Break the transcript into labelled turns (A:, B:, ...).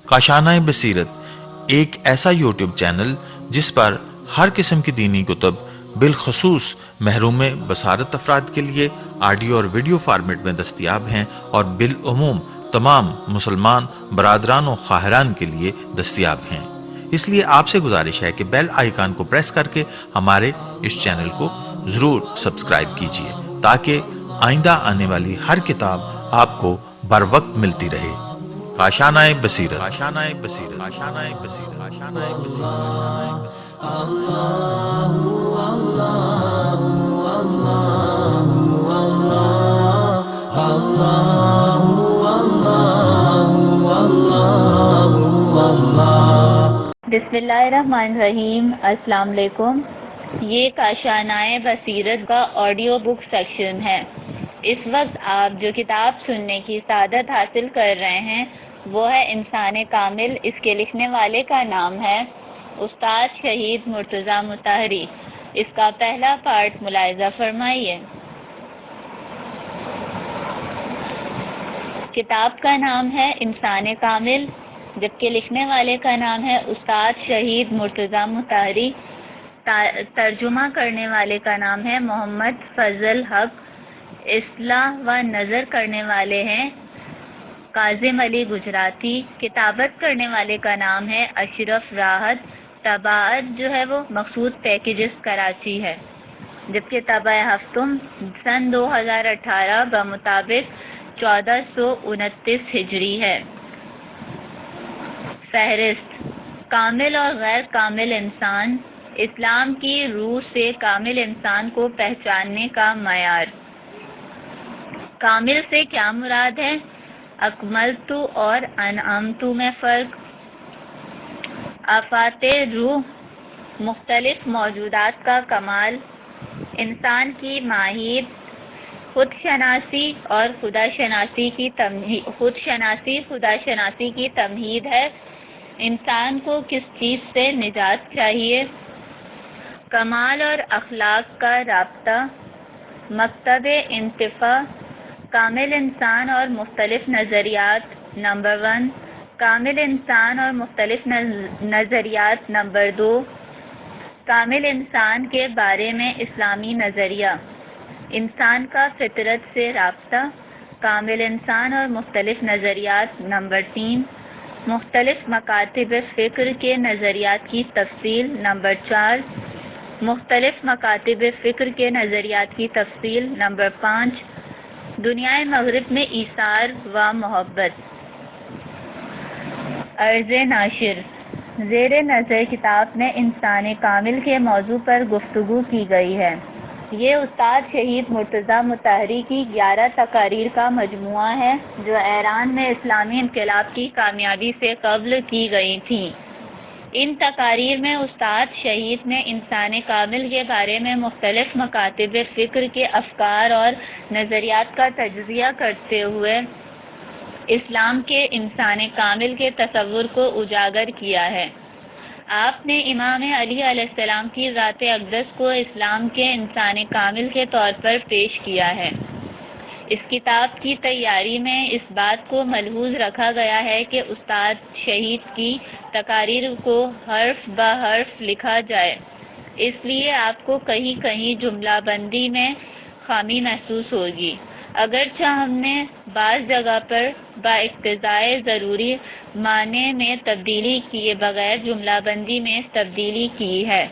A: کاشانۂ بصیرت ایک ایسا یوٹیوب چینل جس پر ہر قسم کی دینی کتب بالخصوص محروم بصارت افراد کے لیے آڈیو اور ویڈیو فارمیٹ میں دستیاب ہیں اور بالعموم تمام مسلمان برادران و خواہران کے لیے دستیاب ہیں۔ اس لیے آپ سے گزارش ہے کہ بیل آئیکن کو پریس کر کے ہمارے اس چینل کو ضرور سبسکرائب کیجیے تاکہ آئندہ آنے والی ہر کتاب آپ کو بر وقت ملتی رہے۔ کاشانۂ بصیرت، کاشانۂ بصیرت، کاشانۂ بصیرت، کاشانۂ بصیرت۔
B: بسم اللہ الرحمن الرحیم۔ السلام علیکم۔ یہ کاشانۂ بصیرت کا آڈیو بک سیکشن ہے۔ اس وقت آپ جو کتاب سننے کی سعادت حاصل کر رہے ہیں وہ ہے انسان کامل۔ اس کے لکھنے والے کا نام ہے استاد شہید مرتضیٰ مطہری۔ اس کا پہلا پارٹ ملاحظہ فرمائیے۔ کتاب کا نام ہے انسان کامل، جبکہ لکھنے والے کا نام ہے استاد شہید مرتضیٰ مطہری۔ ترجمہ کرنے والے کا نام ہے محمد فضل حق۔ اصلاح و نظر کرنے والے ہیں کاظم علی گجراتی۔ کتابت کرنے والے کا نام ہے اشرف راحت۔ طباعت جو ہے وہ مقصود پیکیجز کراچی ہے، جبکہ طبع ہفتم سن 2018 بمطابق 1429 ہجری ہے۔ فہرست: کامل اور غیر کامل انسان، اسلام کی روح سے کامل انسان کو پہچاننے کا معیار۔ کامل سے کیا مراد ہے؟ اکملت اور انعمت میں فرق۔ آفات روح، مختلف موجودات کا کمال، انسان کی ماہیت، خود شناسی اور خدا شناسی کی تمہید ہے۔ انسان کو کس چیز سے نجات چاہیے؟ کمال اور اخلاق کا رابطہ، مکتب انتفاع، کامل انسان اور مختلف نظریات نمبر 1، کامل انسان اور مختلف نظریات نمبر 2، کامل انسان کے بارے میں اسلامی نظریہ، انسان کا فطرت سے رابطہ، کامل انسان اور مختلف نظریات نمبر 3، مختلف مکاتب فکر کے نظریات کی تفصیل نمبر 4، مختلف مکاتب فکر کے نظریات کی تفصیل نمبر 5، دنیا مغرب میں ایثار و محبت۔ عرض ناشر: زیر نظر کتاب میں انسان کامل کے موضوع پر گفتگو کی گئی ہے۔ یہ استاد شہید مرتضیٰ مطہری کی 11 تقاریر کا مجموعہ ہے جو ایران میں اسلامی انقلاب کی کامیابی سے قبل کی گئی تھیں۔ ان تقاریر میں استاد شہید نے انسان کامل کے بارے میں مختلف مکاتب فکر کے افکار اور نظریات کا تجزیہ کرتے ہوئے اسلام کے انسان کامل کے تصور کو اجاگر کیا ہے۔ آپ نے امام علی علیہ السلام کی ذات اقدس کو اسلام کے انسان کامل کے طور پر پیش کیا ہے۔ اس کتاب کی تیاری میں اس بات کو ملحوظ رکھا گیا ہے کہ استاد شہید کی تقاریر کو حرف بہ حرف لکھا جائے، اس لیے آپ کو کہیں کہیں جملہ بندی میں خامی محسوس ہوگی۔ اگرچہ ہم نے بعض جگہ پر با اقتضائے ضروری معنی میں تبدیلی کیے بغیر جملہ بندی میں تبدیلی کی ہے۔